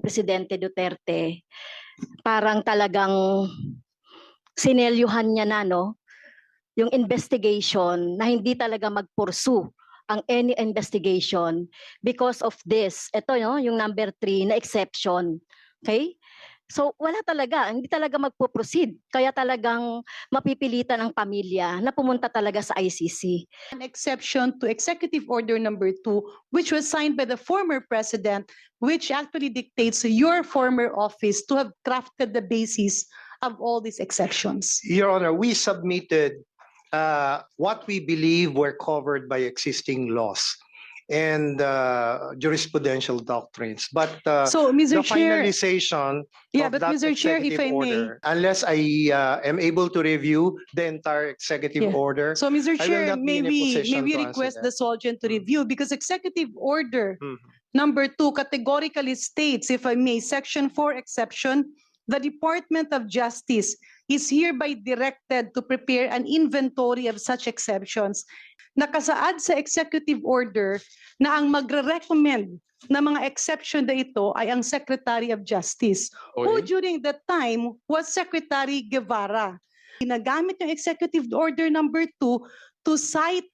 Presidente Duterte, parang talagang sinelyuhan niya na, no, yung investigation na hindi talaga mag-pursue ang any investigation because of this. Ito, no, yung number 3 na exception. Okay? So wala talaga, hindi talaga magpo-proceed. Kaya talagang mapipilitan ang pamilya na pumunta talaga sa ICC. An exception to Executive Order number 2, which was signed by the former president, which actually dictates your former office to have crafted the basis of all these exceptions. Your Honor, we submitted what we believe were covered by existing laws and jurisprudential doctrines. But So, Mr. the Chair, finalization yeah, of but that Mr. Chair, if I executive may. order, unless I am able to review the entire executive Yeah. order, So, Mr. I will Chair, not be may in a we position to answer request that. the Solgen to review, because Executive Order Mhm. number 2 categorically states, if I may, Section 4 exception, the Department of Justice is hereby directed to prepare an inventory of such exceptions. Nakasaad sa Executive Order na ang magre-recommend na mga exception na ito ay ang Secretary of Justice, who during that time was Secretary Guevara. Ginagamit yung Executive Order number 2 to cite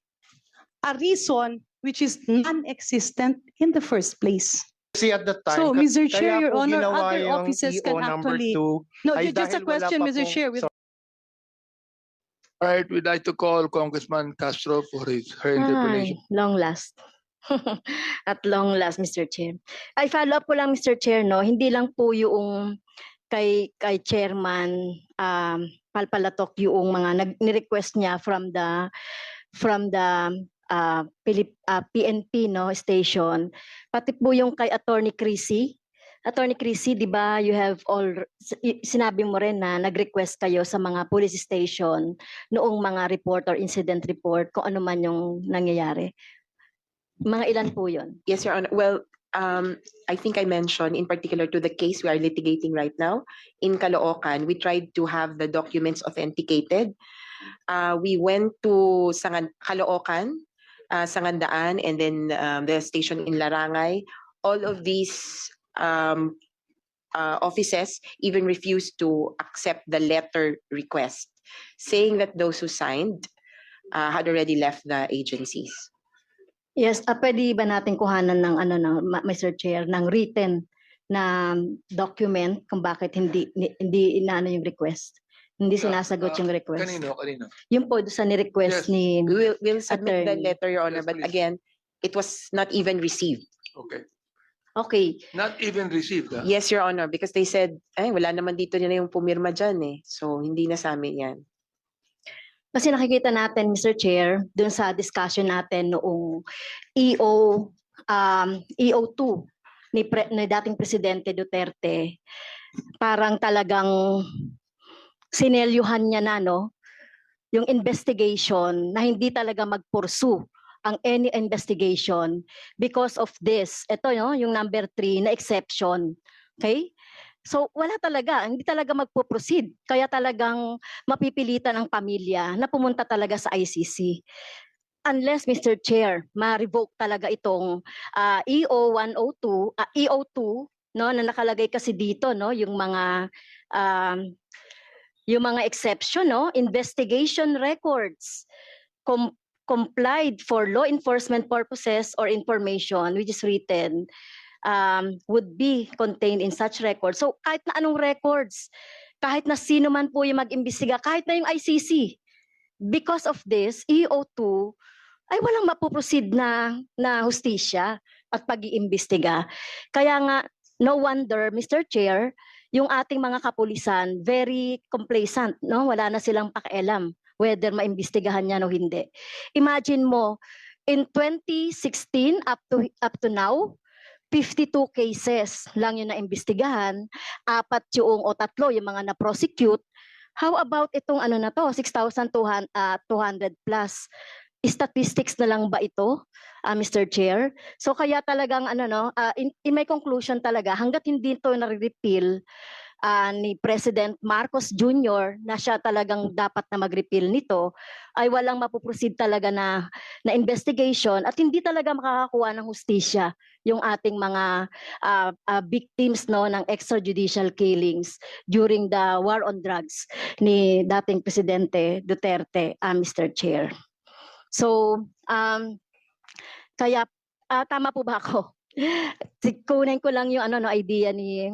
a reason which is non-existent in the first place. Kasi at the time, So, Mr. kaya Chair, Your po Honor, ginawa other yung offices EO can number actually... 2 No, ay just a dahil wala question, pa Mr. pong- Chair. All right, we'd like to call Congressman Castro for her interpellation. Ay, long last. At long last, Mr. Chair. Ay, follow up ko lang, Mr. Chair, no? Hindi lang po yung kay Chairman Palpalatok yung mga ni-request niya from the PNP, no, station. Pati po yung kay Attorney Crissy. Attorney Crissy, di ba, sinabi mo rin na nag-request kayo sa mga police station noong mga report or incident report kung ano man yung nangyayari. Mga ilan po yun? Yes, Your Honor. Well, I think I mentioned in particular to the case we are litigating right now in Caloocan, we tried to have the documents authenticated. We went to Caloocan, Sangandaan, and then the station in Larangay. All of these offices even refused to accept the letter request, saying that those who signed had already left the agencies. Yes, pwede ba natin kuhanan ng Mr. Chair, ng written na document kung bakit hindi inaano yung request? Hindi sinasagot yung request. Kanino? Yung po sa ni-request Yes. ni We'll submit the Attorney. letter, Your Honor, Yes, but please. again, it was not even received. Okay. Okay. Not even received. Yes, Your Honor, because they said, ay, wala naman dito na yung pumirma dyan eh. So, hindi na sa amin yan. Kasi nakikita natin, Mr. Chair, dun sa discussion natin noong EO2 ni dating Presidente Duterte, parang talagang sinelyuhan niya na, no, yung investigation na hindi talaga mag-pursue ang any investigation because of this. Ito, no, yung number 3 na exception. Okay? So wala talaga, hindi talaga magpo-proceed. Kaya talagang mapipilitan ang pamilya na pumunta talaga sa ICC. Unless, Mr. Chair, ma-revoke talaga itong EO 102, EO2, no, na nakalagay kasi dito, no, yung mga exception, no, investigation records complied for law enforcement purposes or information which is written would be contained in such records. So kahit na anong records, kahit na sino man po yung mag-imbestiga, kahit na yung ICC, because of this, EO2 ay walang mapuproceed na hustisya at pag-iimbestiga. Kaya nga, no wonder, Mr. Chair, yung ating mga kapulisan, very complacent, no? Wala na silang pakialam whether maimbestigahan yan o hindi. Imagine mo, in 2016 up to now, 52 cases lang yung naimbestigahan, 4 yung o 3 yung mga na-prosecute. How about itong na to, 6,200 plus? Statistics na lang ba ito, Mr. Chair? So kaya talagang in my conclusion talaga, hanggat hindi ito na-repeal, ni President Marcos Jr. na siya talagang dapat na mag-repeal nito, ay walang mapuproceed talaga na investigation at hindi talaga makakakuha ng hustisya yung ating mga victims no ng extrajudicial killings during the war on drugs ni dating Presidente Duterte, Mr. Chair. So, kaya tama po ba ako? Kunin ko lang yung idea ni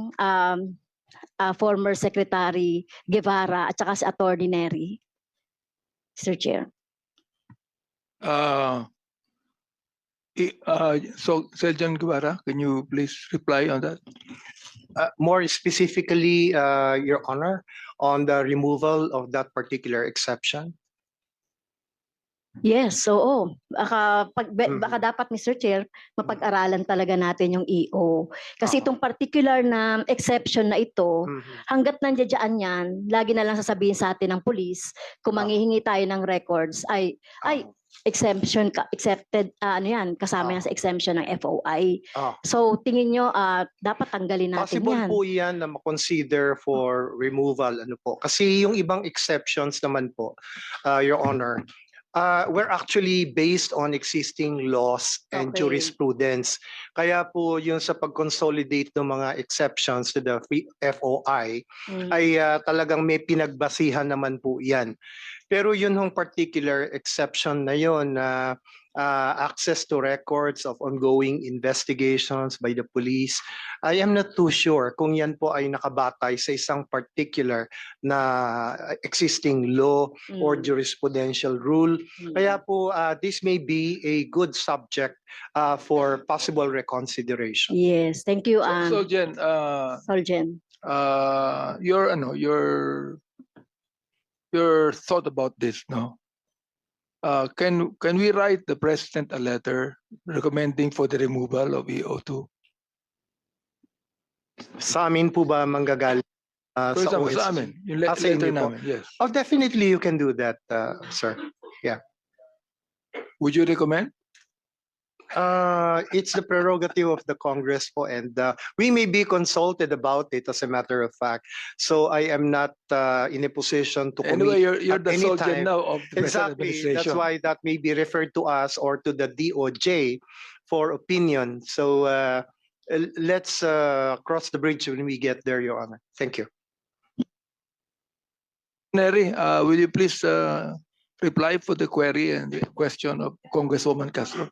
former Secretary Guevara at saka si Attorney Nery. Mr. Chair. So, Sergeant Guevara, can you please reply on that? More specifically, Your Honor, on the removal of that particular exception. Yes, oo. Baka dapat, Mr. Chair, mapag-aralan talaga natin yung EO. Kasi itong particular na exception na ito, hanggat nandiyan yan, lagi na lang sasabihin sa atin ng police, kung manghihingi tayo ng records, ay exemption, accepted, kasama yan sa exemption ng FOI. So, tingin nyo, dapat tanggalin natin Possible yan. po yan na makonsider for removal. Kasi yung ibang exceptions naman po, Your Honor, we're actually based on existing laws and Okay. jurisprudence. Kaya po yung sa pag-consolidate ng mga exceptions to the FOI ay talagang may pinagbasihan naman po yan. Pero yun yung particular exception na yun na access to records of ongoing investigations by the police, I am not too sure kung yan po ay nakabatay sa isang particular na existing law or jurisprudential rule. Kaya po this may be a good subject for possible reconsideration. Yes, thank you, So, Jen, Soljen. your thought about this, no? Can we write the president a letter recommending for the removal of EO2? Sa amin po ba manggagaling For sa example, OSC? sa amin, yung Sa letter inyo po. namin, yes. Oh, definitely you can do that, sir. Would you recommend? It's the prerogative of the Congress po, and we may be consulted about it as a matter of fact. So I am not in a position to Anyway, commit you're at the any soldier time. now of the present Exactly. That's administration. why that may be referred to us or to the DOJ for opinion. So let's cross the bridge when we get there, Your Honor. Thank you. Neri, will you please reply for the query and the question of Congresswoman Castro?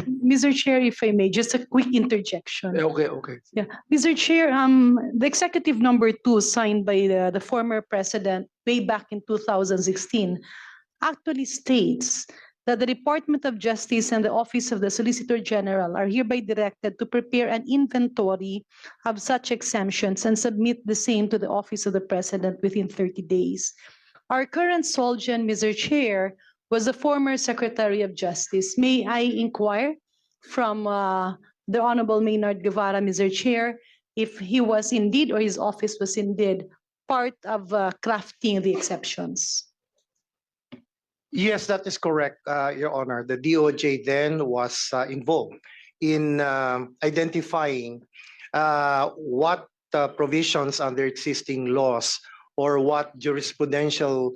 Mr. Chair, if I may, just a quick interjection. Okay. Yeah, Mr. Chair, the executive number 2 signed by the former president way back in 2016 actually states that the Department of Justice and the Office of the Solicitor General are hereby directed to prepare an inventory of such exemptions and submit the same to the Office of the President within 30 days. Our current Solgen, Mr. Chair, was the former Secretary of Justice. May I inquire from the Honorable Maynard Guevara, Mr. Chair, if he was indeed or his office was indeed part of crafting the exceptions? Yes, that is correct, Your Honor. The DOJ then was involved in identifying what provisions under existing laws or what jurisprudential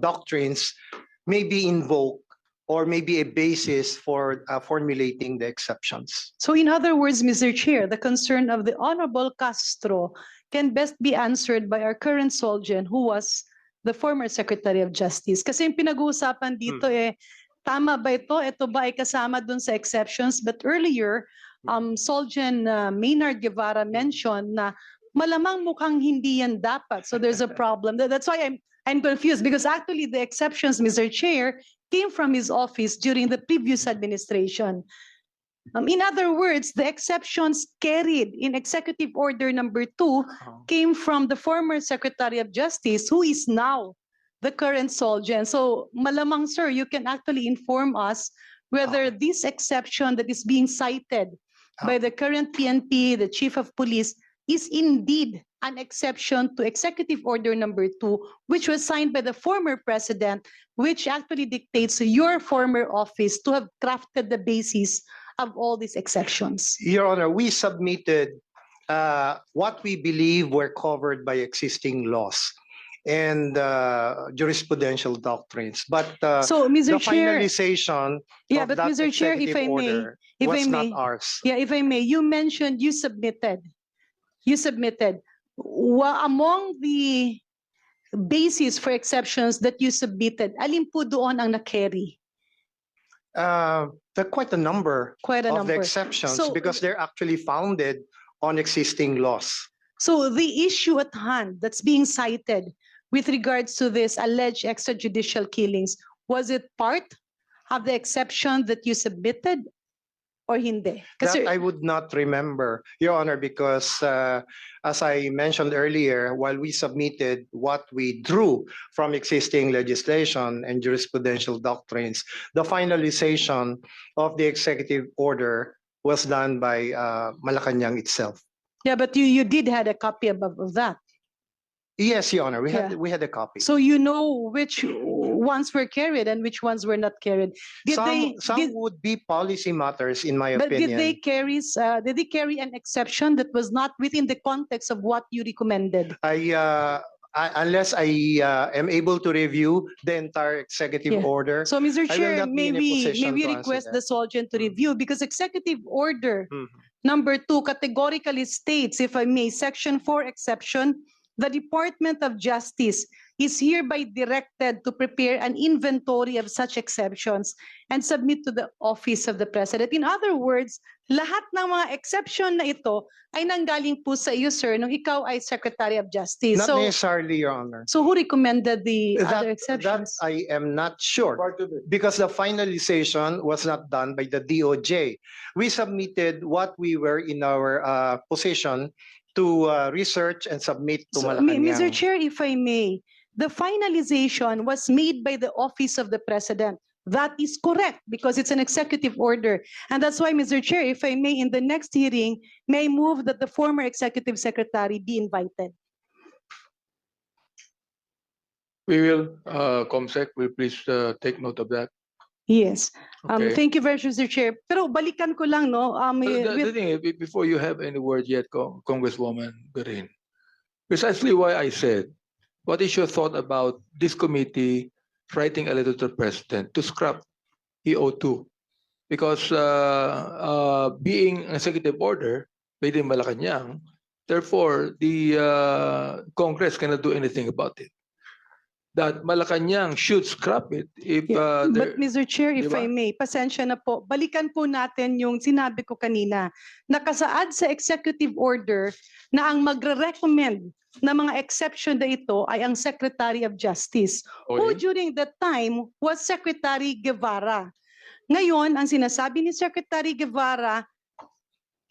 doctrines may be invoked or may be a basis for formulating the exceptions. So in other words, Mr. Chair, the concern of the Honorable Castro can best be answered by our current Solgen, who was the former Secretary of Justice. Kasi yung pinag-uusapan dito tama ba ito? Ito ba ay kasama dun sa exceptions? But earlier, Solgen Maynard Guevara mentioned na malamang mukhang hindi yan dapat. So there's a problem. That's why I'm confused because actually the exceptions, Mr. Chair, came from his office during the previous administration. In other words, the exceptions carried in Executive Order number 2 came from the former Secretary of Justice, who is now the current Solgen. So malamang, sir, you can actually inform us whether this exception that is being cited by the current PNP, the Chief of Police, is indeed an exception to Executive Order number 2, which was signed by the former president, which actually dictates your former office to have crafted the basis of all these exceptions. Your Honor, we submitted what we believe were covered by existing laws and jurisprudential doctrines. But So, the Mr. Chair, finalization yeah, of but that Mr. Chair, if executive I may, order if I was not may. ours. yeah, if I may, you mentioned you submitted. Among the basis for exceptions that you submitted, alin po doon ang na-carry? There are quite a number Quite a of the number. exceptions So- because they're actually founded on existing laws. So the issue at hand that's being cited with regards to this alleged extrajudicial killings, was it part of the exception that you submitted or hindi? That I would not remember, Your Honor, because as I mentioned earlier, while we submitted what we drew from existing legislation and jurisprudential doctrines, the finalization of the executive order was done by Malacanang itself. Yeah, but you did had a copy of that. Yes, Your Honor, Yeah. we had a copy. So you know which ones were carried and which ones were not carried. Some would be policy matters, in my But opinion. did they carry an exception that was not within the context of what you recommended? Unless I am able to review the entire executive Yeah. order. So, Mr. I will Chair, not be may in a we position to answer request that. the Solgen to Mm. review because executive order Mhm. number 2 categorically states, if I may, section 4 exception, the Department of Justice is hereby directed to prepare an inventory of such exceptions and submit to the office of the President. In other words, lahat ng mga exception na ito ay nanggaling po sa iyo, sir, nung ikaw ay Secretary of Justice. Not So, necessarily, Your Honor. so who recommended the other That exceptions? I am not sure because the finalization was not done by the DOJ. We submitted what we were in our position to research and submit to So, Malacanang. Mr. Chair, if I may, the finalization was made by the office of the President. That is correct because it's an executive order. And that's why, Mr. Chair, if I may, in the next hearing, may I move that the former executive secretary be invited. We will, COMSEC, will please take note of that. Yes. Okay. Thank you very much, Mr. Chair. Pero balikan ko lang, no? The thing is, before you have any word yet, Congresswoman Berin, precisely why I said, what is your thought about this committee writing a letter to the President to scrap EO2? Because being an executive order made in Malacanang, therefore the Congress cannot do anything about it. That Malacanang should scrap it if But Mr. Chair, if Di ba? I may, pasensya na po, balikan po natin yung sinabi ko kanina. Nakasaad sa executive order na ang magre-recommend na mga exception na ito ay ang Secretary of Justice, who during that time was Secretary Guevara. Ngayon, ang sinasabi ni Secretary Guevara,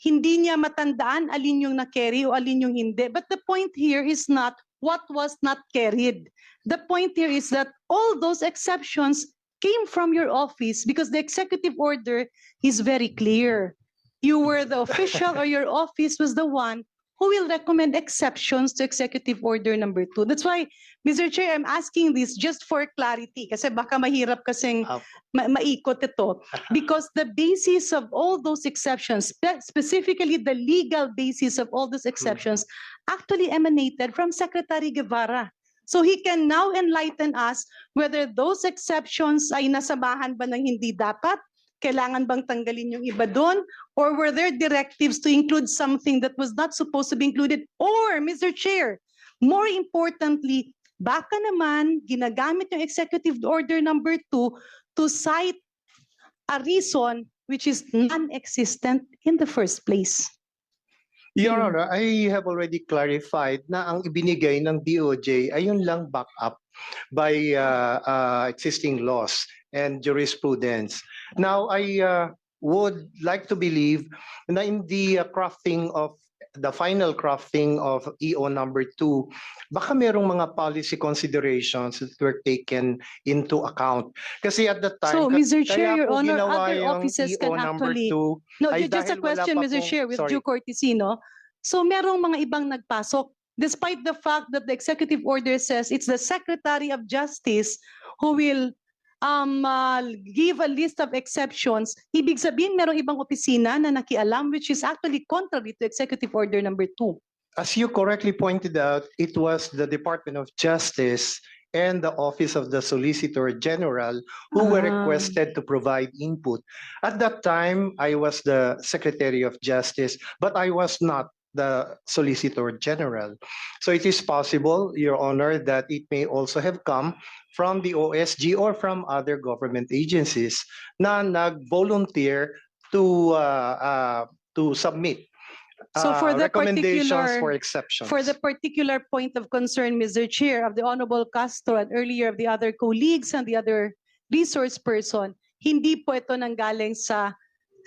hindi niya matandaan alin yung na-carry o alin yung hindi. But the point here is not what was not carried. The point here is that all those exceptions came from your office because the executive order is very clear. You were the official or your office was the one who will recommend exceptions to executive order number 2. That's why, Mr. Chair, I'm asking this just for clarity kasi baka mahirap kasing maikot ito. Because the basis of all those exceptions, specifically the legal basis of all those exceptions, actually emanated from Secretary Guevara. So he can now enlighten us whether those exceptions ay nasamahan ba ng hindi dapat, kailangan bang tanggalin yung iba doon, or were there directives to include something that was not supposed to be included? Or, Mr. Chair, more importantly, baka naman ginagamit yung executive order number 2 to cite a reason which is non-existent in the first place. Your Honor, I have already clarified na ang ibinigay ng DOJ ay yun lang backup by existing laws and jurisprudence. Now, I would like to believe na in the crafting of the final crafting of EO number 2, baka merong mga policy considerations that were taken into account. Kasi at the time, So, Mr. kaya Chair, Your po Honor, ginawa other yung offices EO can number actually... 2. No, Ay, just a dahil wala question, pa Mr. pong- Chair, with sorry. due courtesy, no? So, merong mga ibang nagpasok, despite the fact that the executive order says it's the Secretary of Justice who will give a list of exceptions, ibig sabihin merong ibang opisina na nakialam, which is actually contrary to Executive Order number 2. As you correctly pointed out, it was the Department of Justice and the Office of the Solicitor General who were Ah. requested to provide input. At that time, I was the Secretary of Justice, but I was not the Solicitor General. So it is possible, Your Honor, that it may also have come from the OSG or from other government agencies na nag-volunteer to submit So for the recommendations particular- for exceptions. For the particular point of concern, Mr. Chair, of the Honorable Castro and earlier of the other colleagues and the other resource person, hindi po ito nanggaling sa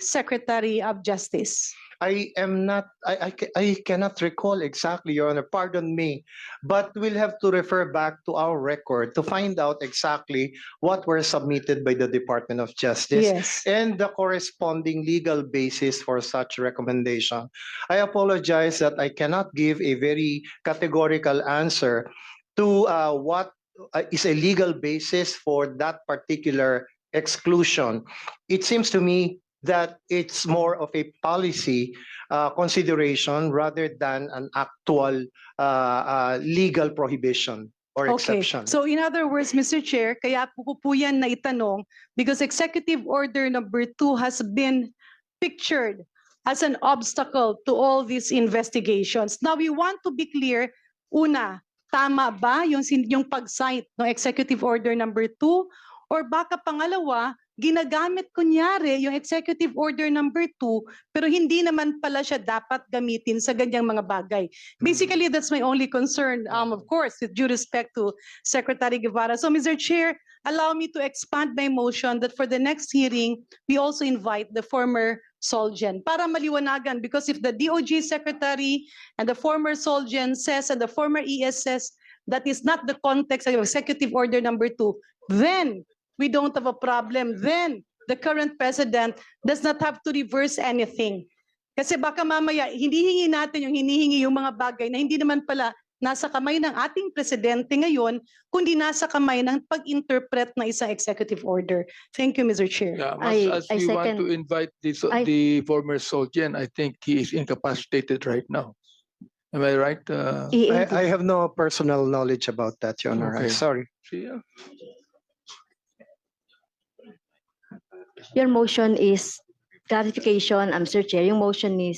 Secretary of Justice. I am not, I cannot recall exactly, Your Honor, pardon me, but we'll have to refer back to our record to find out exactly what were submitted by the Department of Justice Yes. and the corresponding legal basis for such recommendation. I apologize that I cannot give a very categorical answer to what is a legal basis for that particular exclusion. It seems to me that it's more of a policy consideration rather than an actual legal prohibition or Okay, exception. so in other words, Mr. Chair, kaya po ko yan naitanong because Executive Order number 2 has been pictured as an obstacle to all these investigations. Now, we want to be clear, una, tama ba yung pag-cite ng Executive Order number 2? Or baka pangalawa, ginagamit kunyari yung Executive Order number 2 pero hindi naman pala siya dapat gamitin sa ganyang mga bagay. Basically, that's my only concern, of course, with due respect to Secretary Guevara. So, Mr. Chair, allow me to expand my motion that for the next hearing, we also invite the former Solgen para maliwanagan, because if the DOJ Secretary and the former Solgen says and the former ESS that is not the context of Executive Order number 2, then we don't have a problem. Then the current president does not have to reverse anything. Kasi baka mamaya hinihingi natin yung hinihingi yung mga bagay na hindi naman pala nasa kamay ng ating presidente ngayon, kundi nasa kamay ng pag-interpret na isang executive order. Thank you, Mr. Chair. Yeah, I as we want second. to invite I- the former Soldier, I think he is incapacitated right now. Am I right? I have no personal knowledge about that, Your Honor. I'm Okay. sorry. Yeah. Your motion is clarification, Mr. Chair. Yung motion ni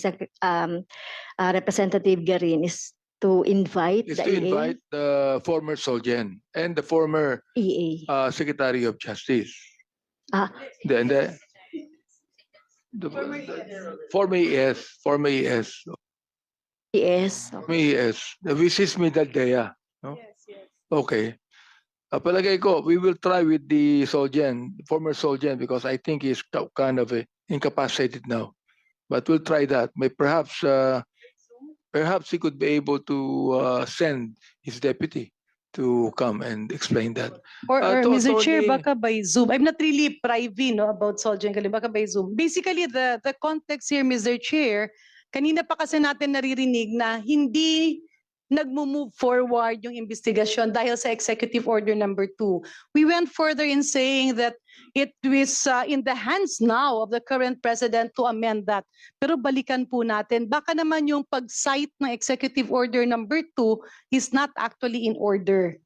Representative Garin is to invite Is the to invite the former Soldier and the former EA. Secretary of Justice. Ah. The former ES, former ES, ES. former ES, which is Midaldea. No? Okay. Palagay ko, we will try with the Solgen, former Solgen, because I think he's kind of incapacitated now. But we'll try that. Perhaps he could be able to send his deputy to come and explain that. Or Mr. Chair, Tony- baka by Zoom. I'm not really privy about Solgen Galing, baka by Zoom. Basically, the context here, Mr. Chair, kanina pa kasi natin naririnig na hindi nagmo-move forward yung investigasyon dahil sa Executive Order number 2. We went further in saying that it was in the hands now of the current president to amend that. Pero balikan po natin, baka naman yung pag-cite ng Executive Order number 2 is not actually in order.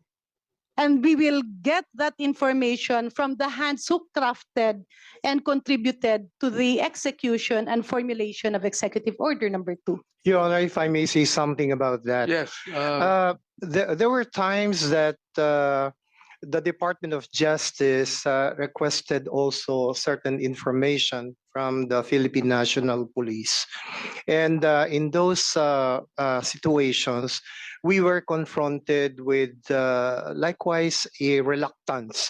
And we will get that information from the hands who crafted and contributed to the execution and formulation of Executive Order number 2. Your Honor, if I may say something about that. Yes. There were times that the Department of Justice requested also certain information from the Philippine National Police. And in those situations, we were confronted with likewise a reluctance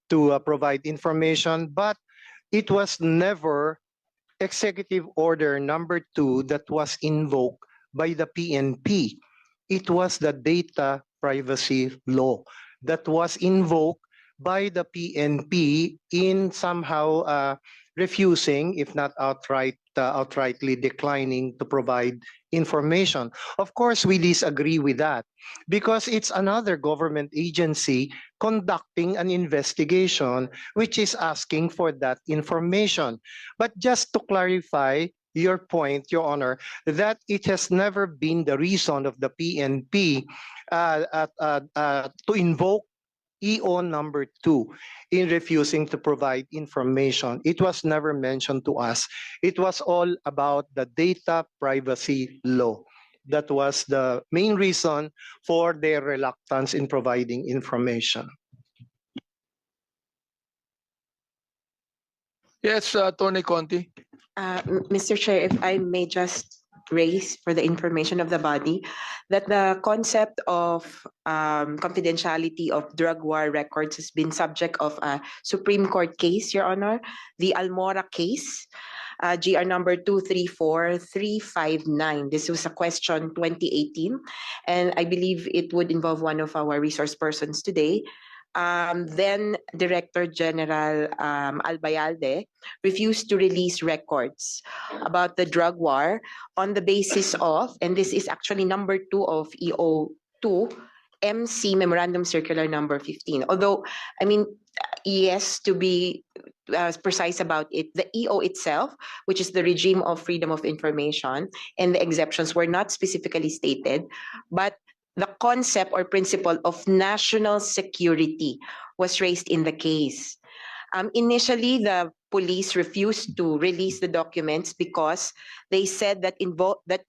to provide information, but it was never Executive Order number 2 that was invoked by the PNP. It was the Data Privacy Law that was invoked by the PNP in somehow refusing, if not outright outrightly declining to provide information. Of course, we disagree with that because it's another government agency conducting an investigation which is asking for that information. But just to clarify your point, Your Honor, that it has never been the reason of the PNP to invoke EO number 2 in refusing to provide information. It was never mentioned to us. It was all about the data privacy law. That was the main reason for their reluctance in providing information. Yes, Tony Conti. Mr. Chair, if I may just raise for the information of the body that the concept of confidentiality of drug war records has been subject of a Supreme Court case, Your Honor, the Almora case, GR number 234359. This was a question 2018, and I believe it would involve one of our resource persons today. Then Director General Albayalde refused to release records about the drug war on the basis of, and this is actually number 2 of EO2, MC Memorandum Circular number 15. Although, I mean, yes, to be precise about it, the EO itself, which is the regime of freedom of information, and the exceptions were not specifically stated, but the concept or principle of national security was raised in the case. Initially, the police refused to release the documents because they said that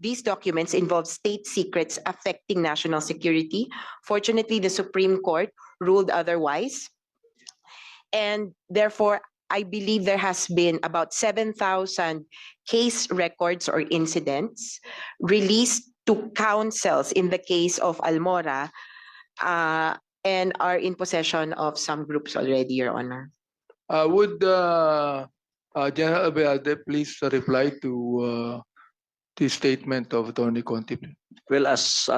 these documents involve state secrets affecting national security. Fortunately, the Supreme Court ruled otherwise. And therefore, I believe there has been about 7,000 case records or incidents released to councils in the case of Almora and are in possession of some groups already, Your Honor. Would General Albayalde please reply to the statement of Tony Conti? Well, as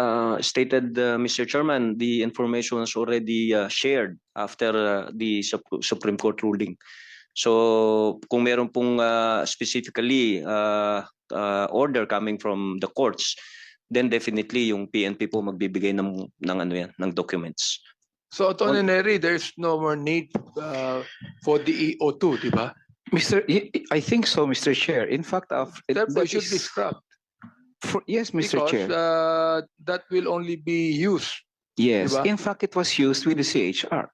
stated, Mr. Chairman, the information was already shared after the Supreme Court ruling. So kung meron pong specifically order coming from the courts, then definitely yung PNP po magbibigay ng ano yan, ng documents. So, Attorney Neri, there's no more need for the EO2, di ba? I think so, Mr. Chair. In fact, Therefore, it should be scrapped. Yes, Mr. Because Chair. that will only be used. Yes, diba? in fact, it was used with the CHR.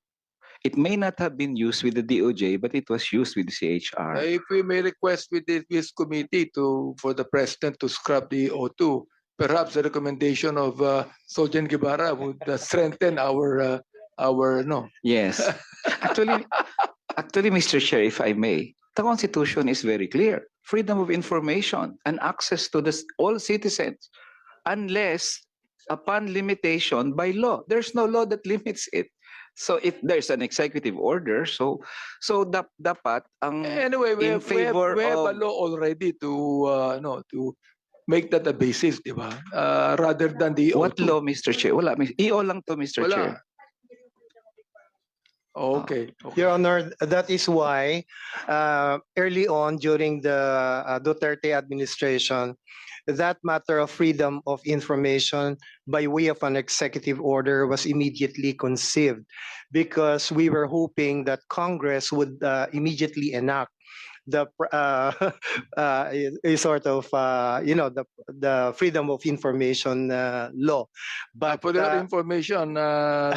It may not have been used with the DOJ, but it was used with the CHR. If we may request with this committee for the President to scrap the EO2, perhaps the recommendation of Sojan Guevara would strengthen our no. Yes. Actually, Mr. Chair, if I may, the Constitution is very clear. Freedom of information and access to all citizens, unless upon limitation by law. There's no law that limits it. So if there's an executive order, so dapat ang Anyway, we have a law already to make that a basis, di ba? Rather than the EO2. What law, Mr. Chair? Wala, EO lang to, Mr. Wala. Chair. Okay. Your Honor, that is why early on during the Duterte administration, that matter of freedom of information by way of an executive order was immediately conceived because we were hoping that Congress would immediately enact the a sort of the freedom of information law. But For that information,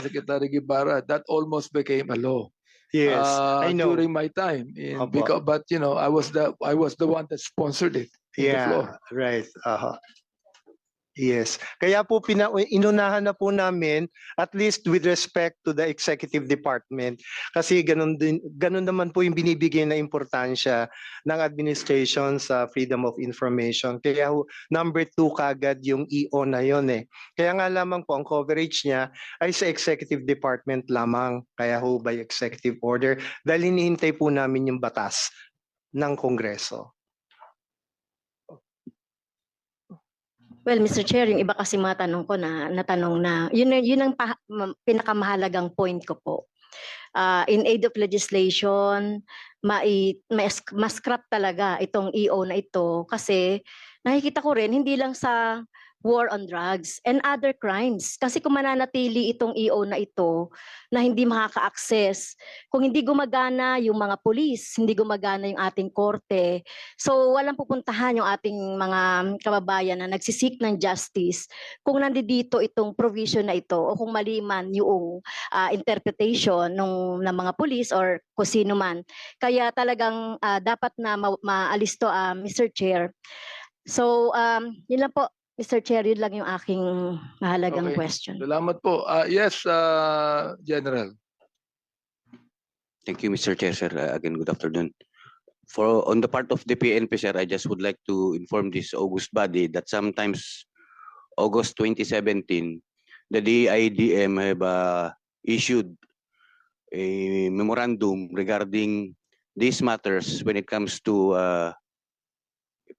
Secretary Guevara, that almost became a law. yes, I know. During my time, Opo. but I was the one that sponsored it. On the floor. Right. Yes. Kaya po inunahan na po namin at least with respect to the executive department kasi ganun naman po yung binibigay na importansya ng administration sa freedom of information. Kaya number 2 kagad yung EO na yon eh. Kaya nga lamang po ang coverage niya ay sa executive department lamang kaya by executive order dahil hinihintay po namin yung batas ng Kongreso. Well, Mr. Chair, yung iba kasi matanong ko natanong na, yun ang pinakamahalagang point ko po. In aid of legislation, ma-scrap talaga itong EO na ito kasi nakikita ko rin hindi lang sa war on drugs and other crimes. Kasi kung mananatili itong EO na ito na hindi makaka-access, kung hindi gumagana yung mga pulis, hindi gumagana yung ating korte, so walang pupuntahan yung ating mga kababayan na nagsisik ng justice kung nandito itong provision na ito o kung mali man yung interpretation ng mga pulis or kung sino man. Kaya talagang dapat na maalis to, Mr. Chair. So, yun lang po, Mr. Chair, yun lang yung aking mahalagang Okay. question. Salamat po. Yes, General. Thank you, Mr. Chair, sir. Again, good afternoon. For on the part of the PNP, sir, I just would like to inform this august body that sometimes August 2017, the DIDM have issued a memorandum regarding these matters when it comes to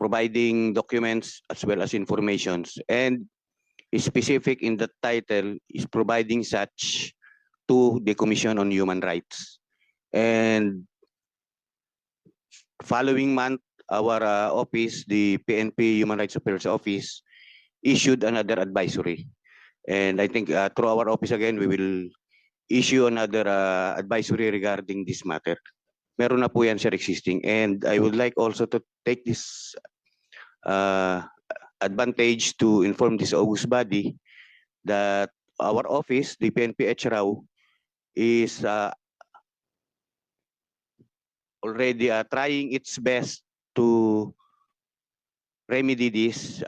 providing documents as well as informations, and specific in the title is providing such to the Commission on Human Rights. And following month, our office, the PNP Human Rights Affairs Office, issued another advisory. And I think through our office again, we will issue another advisory regarding this matter. Meron na po yan, sir, existing. And I would like also to take this advantage to inform this august body that our office, the PNP HRAU, is already trying its best to remedy this.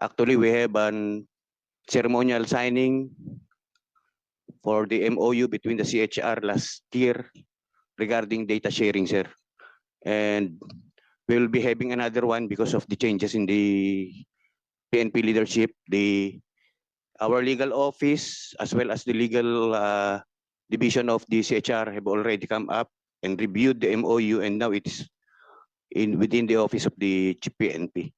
Actually, we have an ceremonial signing for the MOU between the CHR last year regarding data sharing, sir. And we will be having another one because of the changes in the PNP leadership. Our legal office as well as the legal division of the CHR have already come up and reviewed the MOU, and now it's within the office of the PNP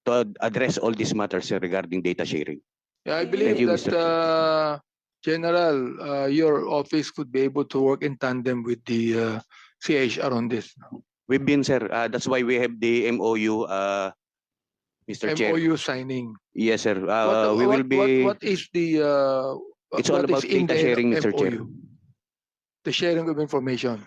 to address all these matters regarding data sharing. Yeah, I believe you, that Mr. General, your office could be able to work in tandem with the CHR on this. We've been, sir. That's why we have the MOU, Mr. Chair. MOU signing. Yes, sir. What, We will be. what is the It's all what is about in data the sharing, Mr. Chair. MOU? The sharing of information.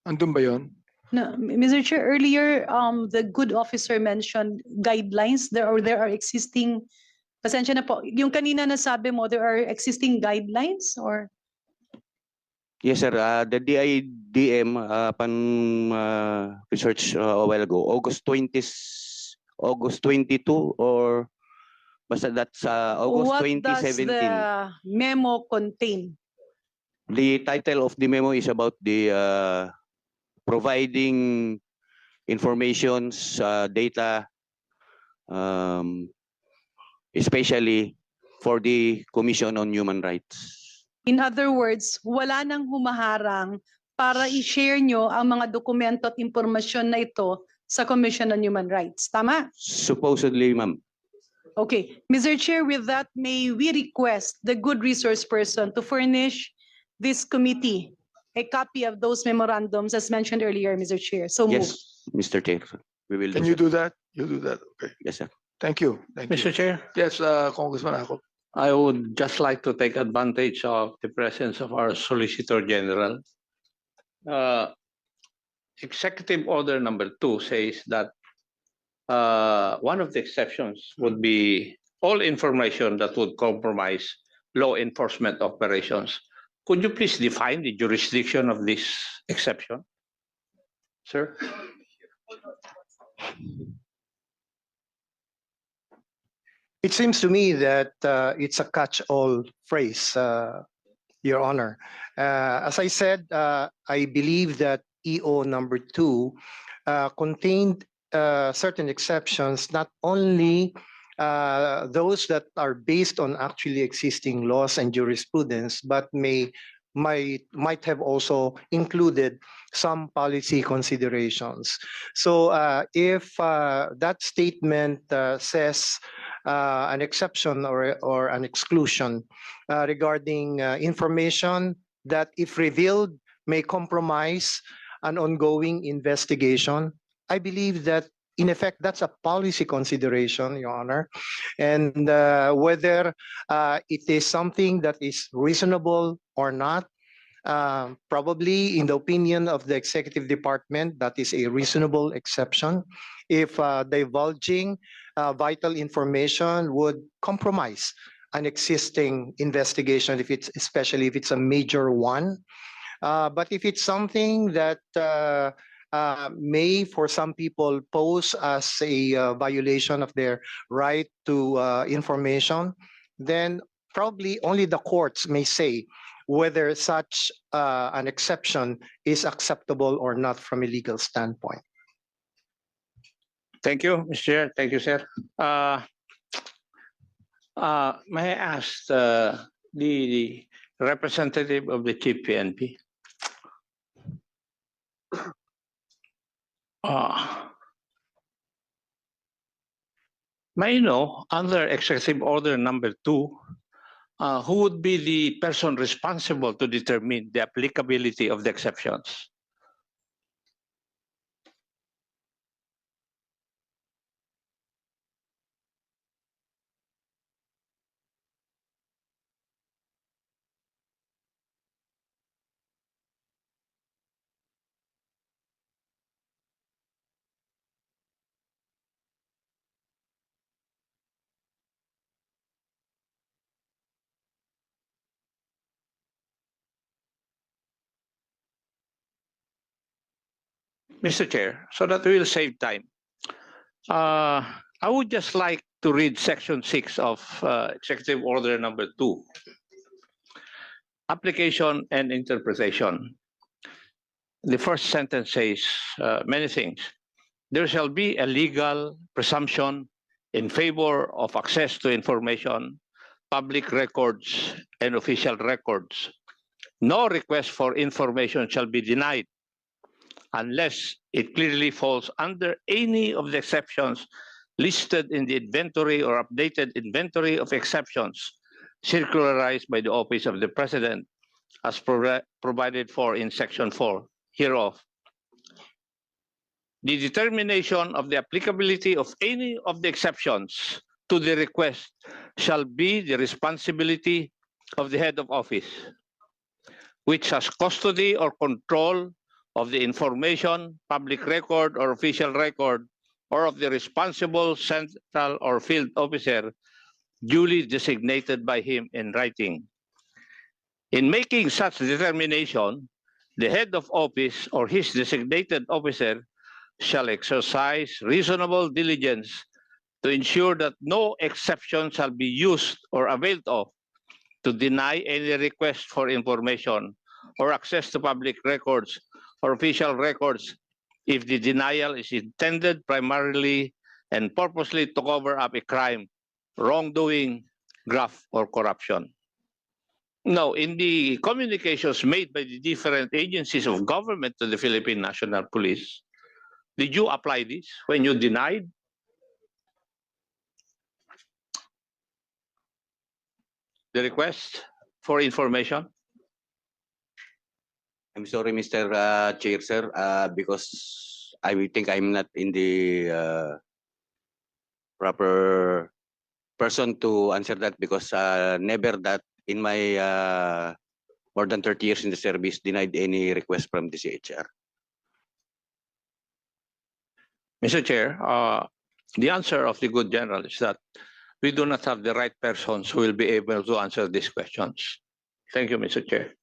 Andun ba yun? No, Mr. Chair, earlier, the good officer mentioned guidelines. There are existing, pasensya na po, yung kanina nasabi mo, there are existing guidelines or? Yes, sir. The DIDM, upon research a while ago, August 22, or basta that's August What 2017. does the memo contain? The title of the memo is about the providing informations, data, especially for the Commission on Human Rights. In other words, wala nang humaharang para i-share nyo ang mga dokumento at impormasyon na ito sa Commission on Human Rights. Tama? Supposedly, ma'am. Okay. Mr. Chair, with that, may we request the good resource person to furnish this committee a copy of those memorandums as mentioned earlier, Mr. Chair. So move. Yes, Mr. Chair. We will. Can you do that? You do that. Okay. Yes, sir. Thank you. Thank you. Mr. Chair, Yes, Congressman Ako. I would just like to take advantage of the presence of our Solicitor General. Executive Order number 2 says that one of the exceptions would be all information that would compromise law enforcement operations. Could you please define the jurisdiction of this exception, sir? It seems to me that it's a catch-all phrase, Your Honor. As I said, I believe that EO number 2 contained certain exceptions, not only those that are based on actually existing laws and jurisprudence, but might have also included some policy considerations. So if that statement says an exception or an exclusion regarding information that, if revealed, may compromise an ongoing investigation. I believe that, in effect, that's a policy consideration, Your Honor. And whether it is something that is reasonable or not, probably in the opinion of the executive department, that is a reasonable exception if divulging vital information would compromise an existing investigation, especially if it's a major one. But if it's something that may, for some people, pose as a violation of their right to information, then probably only the courts may say whether such an exception is acceptable or not from a legal standpoint. Thank you, Mr. Chair. Thank you, sir. May I ask the representative of the Chief PNP? May I know, under Executive Order number 2, who would be the person responsible to determine the applicability of the exceptions? Mr. Chair, so that we will save time, I would just like to read Section 6 of Executive Order number 2, Application and Interpretation. The first sentence says many things. There shall be a legal presumption in favor of access to information, public records, and official records. No request for information shall be denied unless it clearly falls under any of the exceptions listed in the inventory or updated inventory of exceptions circularized by the Office of the President as provided for in Section 4 hereof. The determination of the applicability of any of the exceptions to the request shall be the responsibility of the head of office, which has custody or control of the information, public record, or official record, or of the responsible central or field officer duly designated by him in writing. In making such determination, the head of office or his designated officer shall exercise reasonable diligence to ensure that no exception shall be used or availed of to deny any request for information or access to public records or official records if the denial is intended primarily and purposely to cover up a crime, wrongdoing, graft, or corruption. Now, in the communications made by the different agencies of government to the Philippine National Police, did you apply this when you denied? The request for information? I'm sorry, Mr. Chair, sir, because I will think I'm not in the proper person to answer that, because never that in my more than 30 years in the service denied any request from the CHR. Mr. Chair, the answer of the good general is that we do not have the right persons who will be able to answer these questions. Thank you, Mr. Chair.